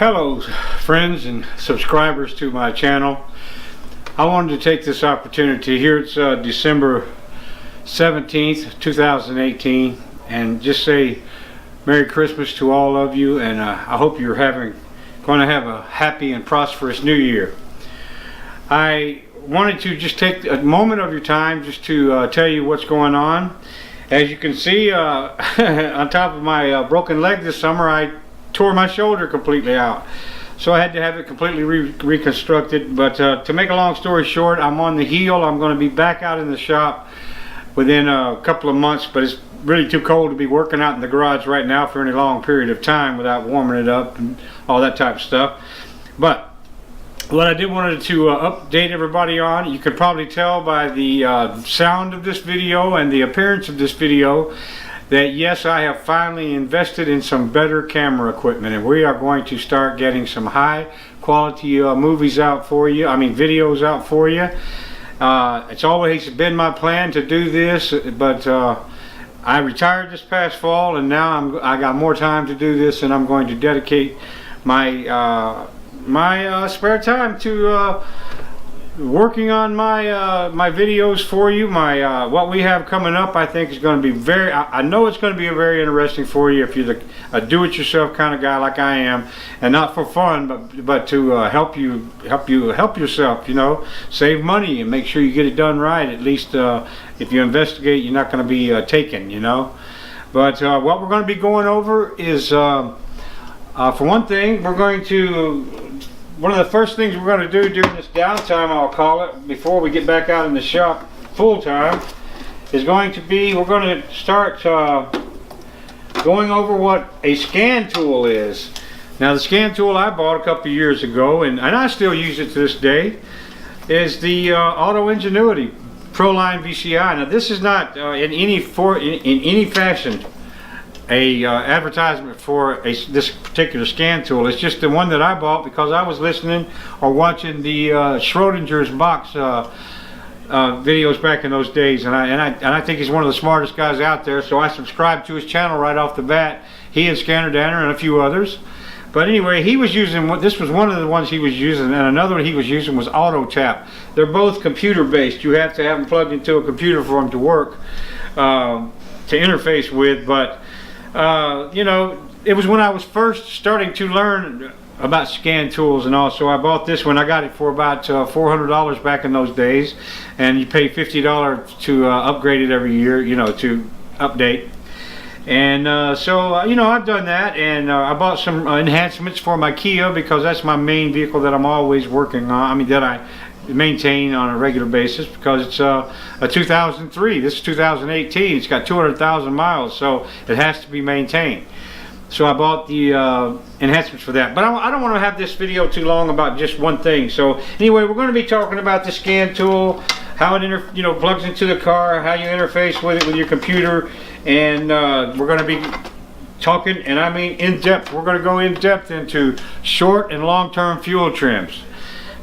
Hello friends and subscribers to my channel. I wanted to take this opportunity here. It's December 17th 2018 and just say Merry Christmas to all of you, and I hope you're going to have a happy and prosperous new year. I wanted to just take a moment of your time just to tell you what's going on. As you can see, on top of my broken leg this summer, I tore my shoulder completely out, so I had to have it completely reconstructed. But to make a long story short, I'm on the heel. I'm going to be back out in the shop within a couple of months, but it's really too cold to be working out in the garage right now for any long period of time without warming it up and all that type of stuff. But what I did wanted to update everybody on, you could probably tell by the sound of this video and the appearance of this video, that yes, I have finally invested in some better camera equipment, and we are going to start getting some high quality videos out for you. It's always been my plan to do this, but I retired this past fall, and now I got more time to do this, and I'm going to dedicate my spare time to working on my videos for you. What we have coming up, I think, is going to be I know it's going to be very interesting for you if you're a do-it-yourself kind of guy like I am, and not for fun, but to help yourself. You know, save money and make sure you get it done right. At least if you investigate, you're not going to be taken. You know, but what we're going to be going over is, for one thing, one of the first things we're going to do during this downtime, I'll call it, before we get back out in the shop full time, is going to be, we're going to start going over what a scan tool is. Now, the scan tool I bought a couple years ago, and I still use it to this day, is the Auto Ingenuity ProLine VCI. Now, this is not in any fashion a advertisement for this particular scan tool. It's just the one that I bought because I was listening or watching the Schrodinger's box videos back in those days, and I think he's one of the smartest guys out there, so I subscribed to his channel right off the bat. He and Scanner Danner and a few others. But anyway, he was using, this was one of the ones he was using, and another one he was using was AutoTap. They're both computer based. You have to have them plugged into a computer for them to work, to interface with. But you know, it was when I was first starting to learn about scan tools and all, so I bought this one. I got it for about $400 back in those days, and you pay $50 to upgrade it every year, you know, to update. And so you know, I've done that, and I bought some enhancements for my Kia, because that's my main vehicle that I'm always working on. I mean, that I maintain on a regular basis, because it's a 2003. This is 2018. It's got 200,000 miles, so it has to be maintained. So I bought the enhancements for that. But I don't want to have this video too long about just one thing. So anyway, we're going to be talking about the scan tool, how it plugs into the car, how you interface with it with your computer, and we're going to be talking, and I mean in depth. We're going to go in depth into short and long-term fuel trims,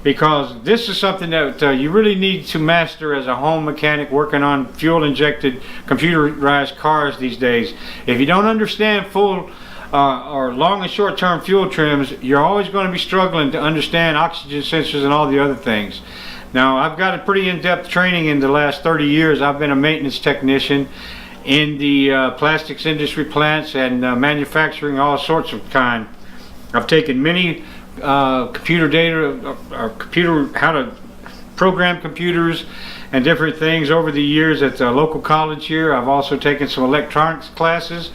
because this is something that you really need to master as a home mechanic working on fuel-injected computerized cars these days. If you don't understand full or long and short-term fuel trims, you're always going to be struggling to understand oxygen sensors and all the other things. Now, I've got a pretty in-depth training in the last 30 years. I've been a maintenance technician in the plastics industry, plants, and manufacturing, all sorts of kind. I've taken many computer data, how to program computers and different things over the years at the local college here. I've also taken some electronics classes,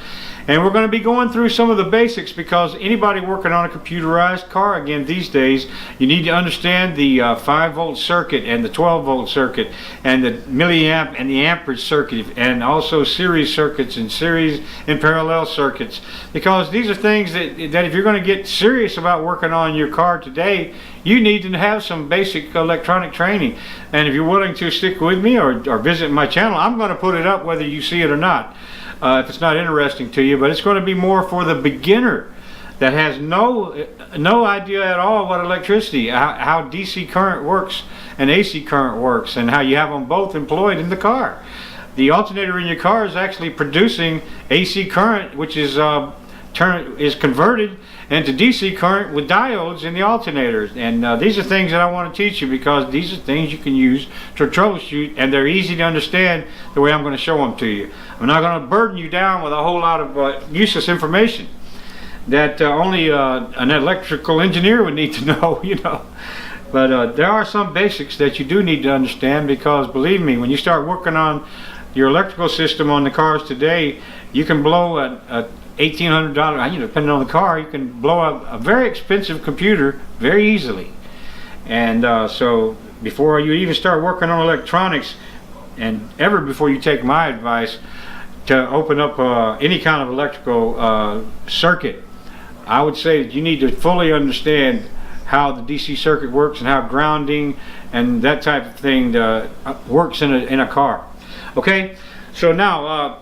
and we're going to be going through some of the basics, because anybody working on a computerized car, again, these days, you need to understand the 5-volt circuit and the 12-volt circuit and the milliamp and the amperage circuit, and also series circuits and series and parallel circuits, because these are things that if you're going to get serious about working on your car today, you need to have some basic electronic training. And if you're willing to stick with me or visit my channel, I'm going to put it up whether you see it or not, if it's not interesting to you. But it's going to be more for the beginner that has no idea at all what electricity, how DC current works and AC current works, and how you have them both employed in the car. The alternator in your car is actually producing AC current, which is converted into DC current with diodes in the alternators. And these are things that I want to teach you, because these are things you can use to troubleshoot, and they're easy to understand the way I'm going to show them to you. I'm not going to burden you down with a whole lot of useless information that only an electrical engineer would need to know, you know. But there are some basics that you do need to understand, because believe me, when you start working on your electrical system on the cars today, you can blow a $1,800, you know, depending on the car, you can blow up a very expensive computer very easily. And so before you even start working on electronics, and ever before you take my advice to open up any kind of electrical circuit, I would say that you need to fully understand how the DC circuit works and how grounding and that type of thing works in a car. Okay, so now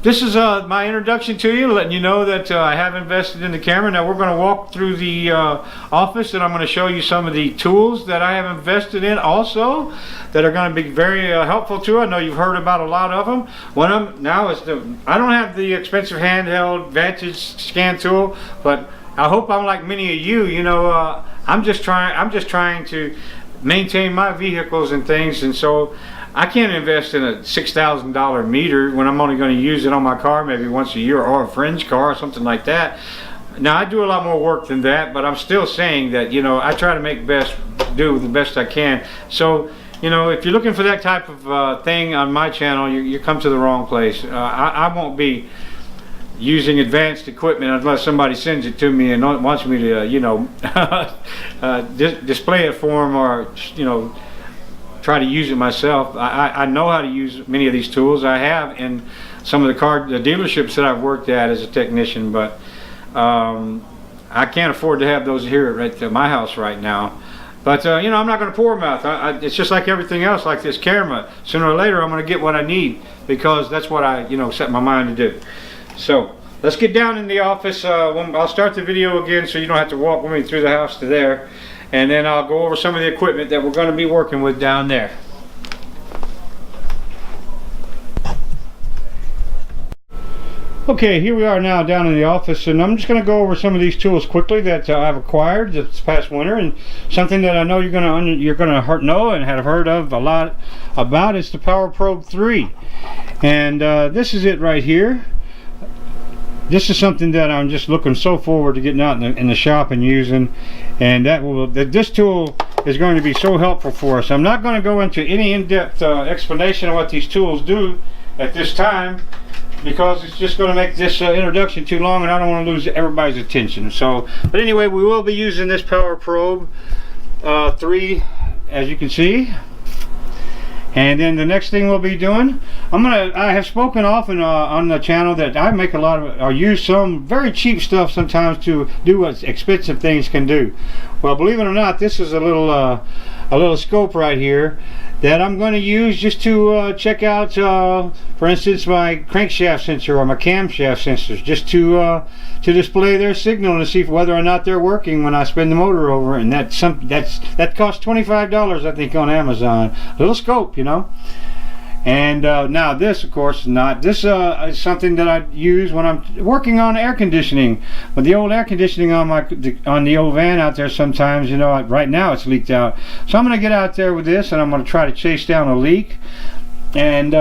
this is my introduction to you, letting you know that I have invested in the camera. Now we're going to walk through the office, and I'm going to show you some of the tools that I have invested in also that are going to be very helpful to you. I know you've heard about a lot of them. One of them now is I don't have the expensive handheld Vantage scan tool, but I hope I'm like many of you. You know, I'm just trying to maintain my vehicles and things, and so I can't invest in a $6,000 meter when I'm only going to use it on my car maybe once a year, or a friend's car or something like that. Now I do a lot more work than that, but I'm still saying that, you know, I try to do the best I can. So, you know, if you're looking for that type of thing on my channel, you come to the wrong place. I won't be using advanced equipment unless somebody sends it to me and wants me to, you know, display it for them, or, you know, try to use it myself. I know how to use many of these tools. I have in some of the dealerships that I've worked at as a technician, but I can't afford to have those here right at my house right now. But you know, I'm not going to pour them out. It's just like everything else, like this camera. Sooner or later, I'm going to get what I need, because that's what I, you know, set my mind to do. So let's get down in the office. I'll start the video again, so you don't have to walk with me through the house to there. And then I'll go over some of the equipment that we're going to be working with down there. Okay, here we are now down in the office, and I'm just going to go over some of these tools quickly that I've acquired this past winter, and something that I know you're going to know and have heard of a lot about is the Power Probe 3. And this is it right here. This is something that I'm just looking so forward to getting out in the shop and using, and this tool is going to be so helpful for us. I'm not going to go into any in-depth explanation of what these tools do at this time, because it's just going to make this introduction too long, and I don't want to lose everybody's attention. So, but anyway, we will be using this Power Probe 3, as you can see. And then the next thing we'll be doing, I have spoken often on the channel that I make a lot of, or use some very cheap stuff sometimes to do what expensive things can do. Well, believe it or not, this is a little scope right here that I'm going to use just to check out, for instance, my crankshaft sensor or my camshaft sensors, just to display their signal and to see whether or not they're working when I spin the motor over. And that costs $25, I think, on Amazon. A little scope, you know. And now this, of course, is not. This is something that I use when I'm working on air conditioning. But the old air conditioning on the old van out there, sometimes, you know, right now it's leaked out. So I'm going to get out there with this, and I'm going to try to chase down a leak. And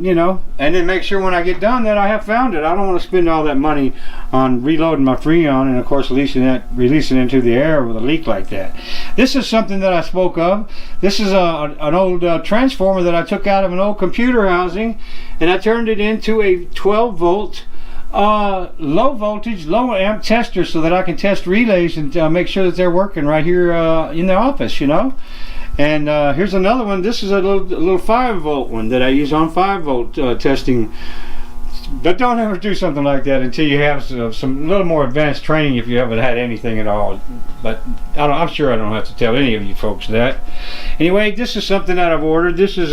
you know, and then make sure when I get done that I have found it. I don't want to spend all that money on reloading my Freon and of course releasing it into the air with a leak like that. This is something that I spoke of. This is an old transformer that I took out of an old computer housing, and I turned it into a 12-volt low voltage, low amp tester, so that I can test relays and make sure that they're working right here in the office, you know. And here's another one. This is a little 5-volt one that I use on 5-volt testing. But don't ever do something like that until you have some little more advanced training, if you haven't had anything at all. But I'm sure I don't have to tell any of you folks that. Anyway, this is something that I've ordered. This is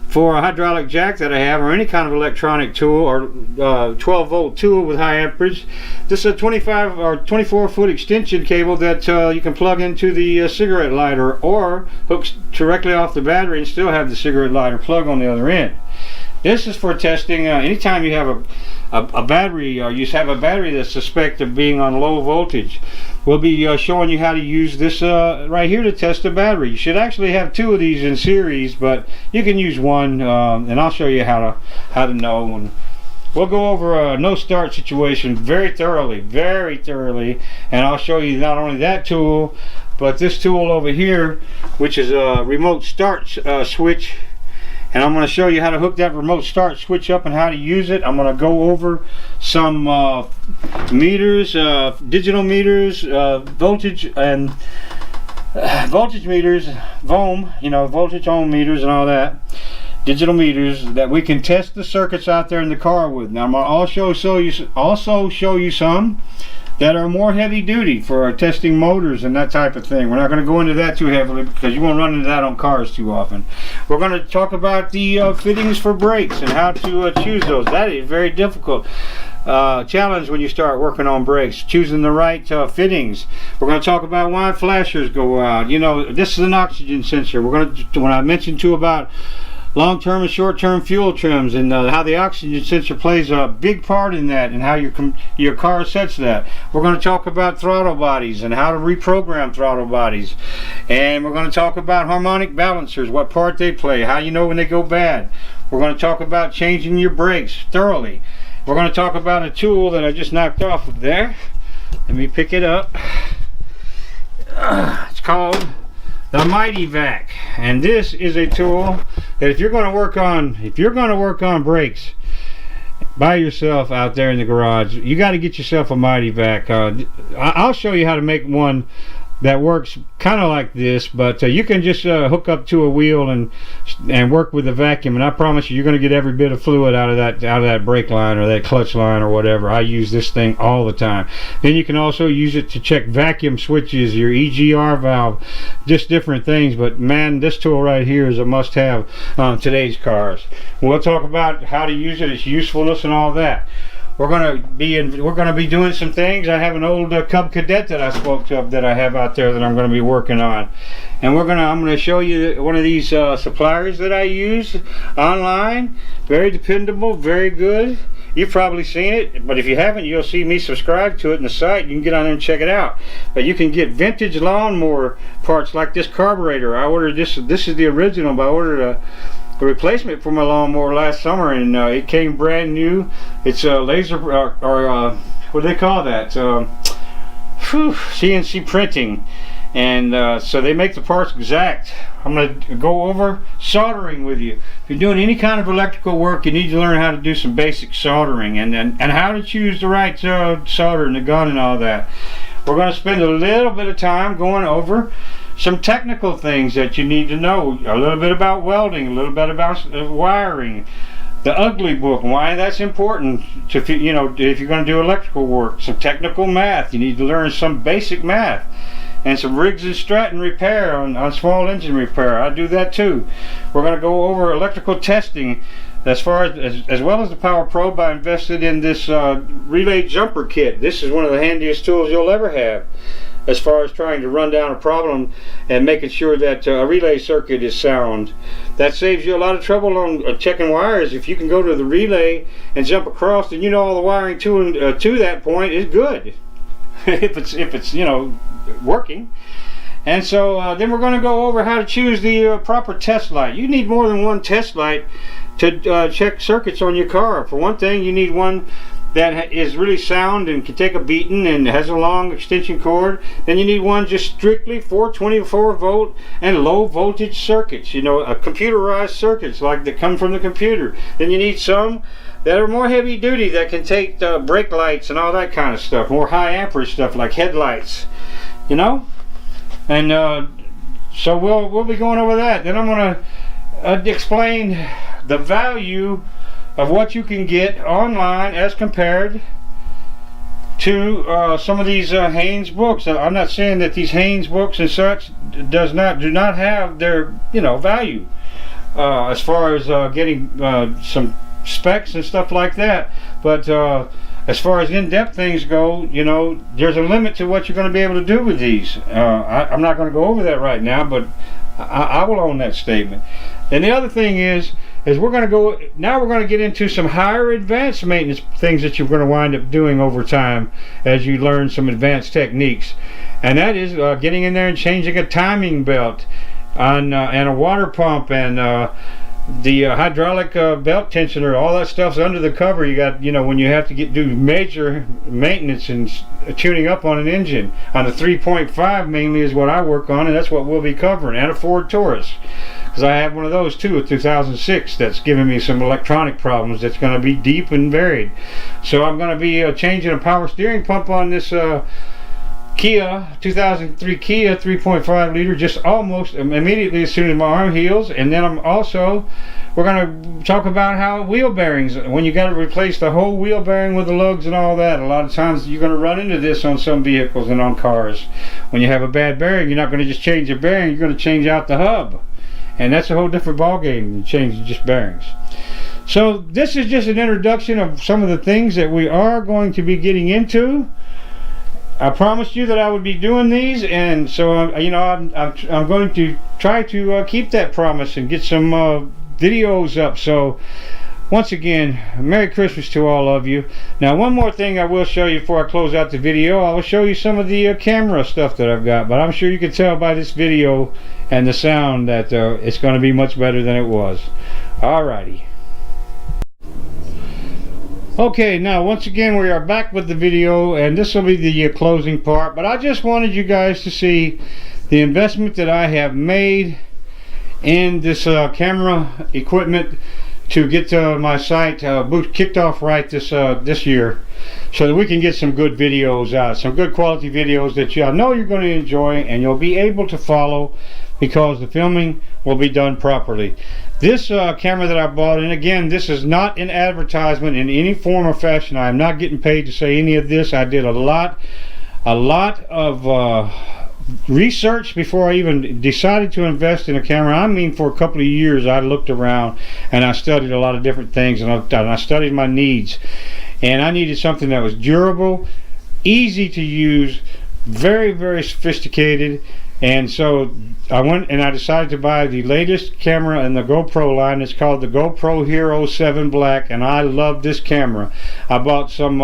for a hydraulic jack that I have, or any kind of electronic tool, or 12-volt tool with high amperage. This is a 25 or 24-foot extension cable that you can plug into the cigarette lighter, or hooks directly off the battery and still have the cigarette lighter plug on the other end. This is for testing anytime you have a battery, or you have a battery that's suspected of being on low voltage. We'll be showing you how to use this right here to test the battery. You should actually have two of these in series, but you can use one, and I'll show you how to know. And we'll go over a no start situation very thoroughly, and I'll show you not only that tool, but this tool over here, which is a remote start switch. And I'm going to show you how to hook that remote start switch up and how to use it. I'm going to go over some meters, digital meters, voltage and voltage meters, ohm, voltage ohm meters and all that. Digital meters that we can test the circuits out there in the car with. Now I'm going to also show you some that are more heavy duty for testing motors and that type of thing. We're not going to go into that too heavily because you won't run into that on cars too often. We're going to talk about the fittings for brakes and how to choose those. That is very difficult challenge when you start working on brakes, choosing the right fittings. We're going to talk about why flashers go out. This is an oxygen sensor. We're going to, when I mentioned too about long-term and short-term fuel trims, and how the oxygen sensor plays a big part in that, and how your car sets that. We're going to talk about throttle bodies and how to reprogram throttle bodies, and we're going to talk about harmonic balancers, what part they play, how you know when they go bad. We're going to talk about changing your brakes thoroughly. We're going to talk about a tool that I just knocked off of there. Let me pick it up. It's called the Mighty Vac, and this is a tool that if you're going to work on brakes by yourself out there in the garage, you got to get yourself a Mighty Vac. I'll show you how to make one that works kind of like this, but you can just hook up to a wheel and work with the vacuum, and I promise you, you're going to get every bit of fluid out of that brake line or that clutch line or whatever. I use this thing all the time. Then you can also use it to check vacuum switches, your EGR valve, just different things. But man, this tool right here is a must-have on today's cars. We'll talk about how to use it, its usefulness, and all that. We're going to be doing some things. I have an old Cub Cadet that I spoke of that I have out there that I'm going to be working on, and I'm going to show you one of these suppliers that I use online. Very dependable, very good. You've probably seen it, but if you haven't, you'll see me subscribe to it in the site. You can get on there and check it out. But you can get vintage lawnmower parts like this carburetor. I ordered this. This is the original, but I ordered a replacement for my lawnmower last summer, and it came brand new. It's a laser or what do they call that? CNC printing, and so they make the parts exact. I'm going to go over soldering with you. If you're doing any kind of electrical work, you need to learn how to do some basic soldering, and how to choose the right solder and the gun and all that. We're going to spend a little bit of time going over some technical things that you need to know, a little bit about welding, a little bit about wiring, the ugly book, why that's important to, if you're going to do electrical work, some technical math. You need to learn some basic math, and some Riggs and Stratton repair on small engine repair. I do that too. We're going to go over electrical testing, as well as the Power Probe. I invested in this relay jumper kit. This is one of the handiest tools you'll ever have, as far as trying to run down a problem and making sure that a relay circuit is sound. That saves you a lot of trouble on checking wires. If you can go to the relay and jump across, and all the wiring to that point is good. if it's working. And so then we're going to go over how to choose the proper test light. You need more than one test light to check circuits on your car. For one thing, you need one that is really sound and can take a beating and has a long extension cord. Then you need one just strictly for 24 volt and low voltage circuits, computerized circuits like that come from the computer. Then you need some that are more heavy duty that can take brake lights and all that kind of stuff, more high amperage stuff like headlights, and so we'll be going over that. Then I'm going to explain the value of what you can get online as compared to some of these Haynes books. I'm not saying that these Haynes books and such do not have their value as far as getting some specs and stuff like that, but as far as in-depth things go, there's a limit to what you're going to be able to do with these. I'm not going to go over that right now, but I will own that statement. And the other thing is is we're going to get into some higher advanced maintenance things that you're going to wind up doing over time as you learn some advanced techniques, and that is getting in there and changing a timing belt on and a water pump, and the hydraulic belt tensioner. All that stuff's under the cover. You got, when you have to do major maintenance and tuning up on an engine. On the 3.5 mainly is what I work on, and that's what we'll be covering, and a Ford Taurus, because I have one of those too, a 2006, that's giving me some electronic problems. That's going to be deep and varied. So I'm going to be changing a power steering pump on this Kia 2003 Kia 3.5 liter, just almost immediately as soon as my arm heals. And then we're going to talk about how wheel bearings, when you got to replace the whole wheel bearing with the lugs and all that. A lot of times you're going to run into this on some vehicles and on cars. When you have a bad bearing, you're not going to just change the bearing, you're going to change out the hub, and that's a whole different ball game than changing just bearings. So this is just an introduction of some of the things that we are going to be getting into. I promised you that I would be doing these, and so I'm going to try to keep that promise and get some videos up. So once again, Merry Christmas to all of you. Now, one more thing I will show you before I close out the video. I will show you some of the camera stuff that I've got, but I'm sure you can tell by this video and the sound that it's going to be much better than it was. Alrighty. Okay, now once again we are back with the video, and this will be the closing part, but I just wanted you guys to see the investment that I have made in this camera equipment to get my site kicked off right this year, so that we can get some good videos out, some good quality videos that y'all know you're going to enjoy and you'll be able to follow, because the filming will be done properly. This camera that I bought, and again, this is not an advertisement in any form or fashion. I am not getting paid to say any of this. I did a lot of research before I even decided to invest in a camera. I mean, for a couple of years I looked around and I studied a lot of different things, and I studied my needs, and I needed something that was durable, easy to use, very, very sophisticated. And so I went and I decided to buy the latest camera in the GoPro line. It's called the GoPro Hero 7 Black, and I love this camera. I bought some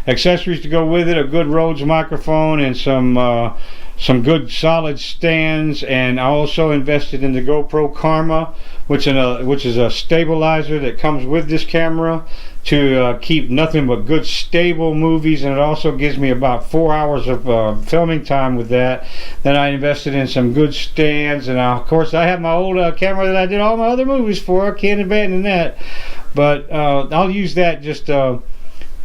accessories to go with it, a good Rhodes microphone, and some good solid stands, and I also invested in the GoPro Karma, which is a stabilizer that comes with this camera to keep nothing but good stable movies, and it also gives me about 4 hours of filming time with that. Then I invested in some good stands, and of course I have my old camera that I did all my other movies for. I can't abandon that, but I'll use that just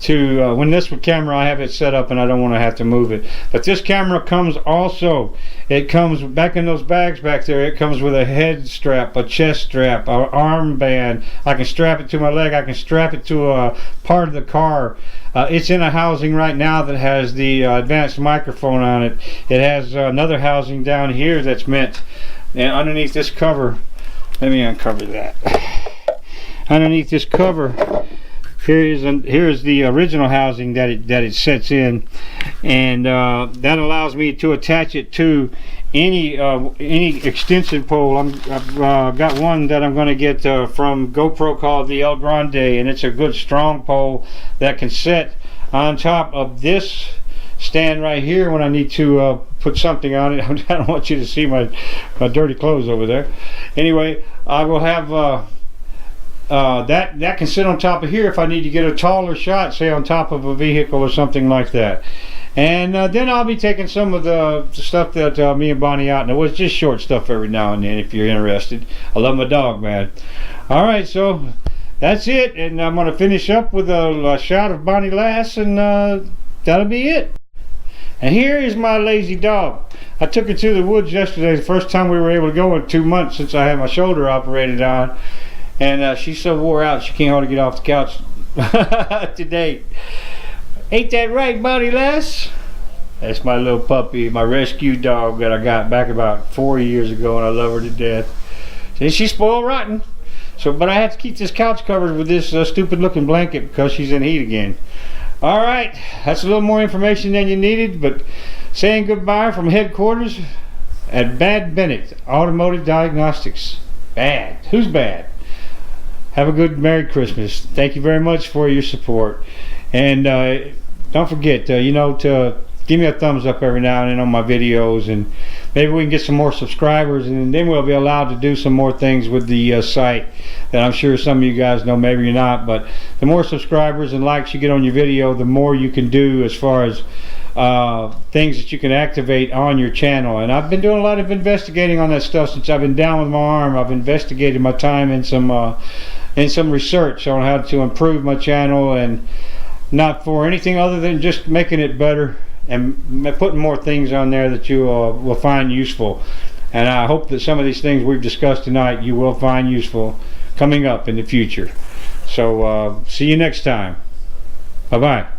when this camera, I have it set up and I don't want to have to move it. But this camera comes also, it comes back in those bags back there, it comes with a head strap, a chest strap, an arm band. I can strap it to my leg, I can strap it to a part of the car. It's in a housing right now that has the advanced microphone on it. It has another housing down here that's meant, and underneath this cover, let me uncover that. Underneath this cover, here's the original housing that it sets in, and that allows me to attach it to any extension pole. I've got one that I'm going to get from GoPro called the El Grande, and it's a good strong pole that can set on top of this stand right here when I need to put something on it. I don't want you to see my dirty clothes over there. Anyway, I will have that can sit on top of here if I need to get a taller shot, say on top of a vehicle or something like that. And then I'll be taking some of the stuff that me and Bonnie out, and it was just short stuff every now and then if you're interested. I love my dog, man. Alright, so that's it, and I'm going to finish up with a shot of Bonnie Lass, and that'll be it. And here is my lazy dog. I took her to the woods yesterday, the first time we were able to go in 2 months since I had my shoulder operated on. And she's so wore out she can't hardly get off the couch today. Ain't that right, Bonnie Lass? That's my little puppy, my rescue dog that I got back about 4 years ago, and I love her to death. And she's spoiled rotten. But I have to keep this couch covered with this stupid looking blanket because she's in heat again. Alright, that's a little more information than you needed, but saying goodbye from headquarters at Bad Bennett Automotive Diagnostics. Bad. Who's bad? have a good Merry Christmas. Thank you very much for your support. And don't forget, to give me a thumbs up every now and then on my videos, and maybe we can get some more subscribers, and then we'll be allowed to do some more things with the site that I'm sure some of you guys know, maybe you're not. But the more subscribers and likes you get on your video, the more you can do as far as things that you can activate on your channel. And I've been doing a lot of investigating on that stuff since I've been down with my arm. I've investigated my time in some research on how to improve my channel, and not for anything other than just making it better and putting more things on there that you will find useful. And I hope that some of these things we've discussed tonight you will find useful coming up in the future. So see you next time. Bye bye.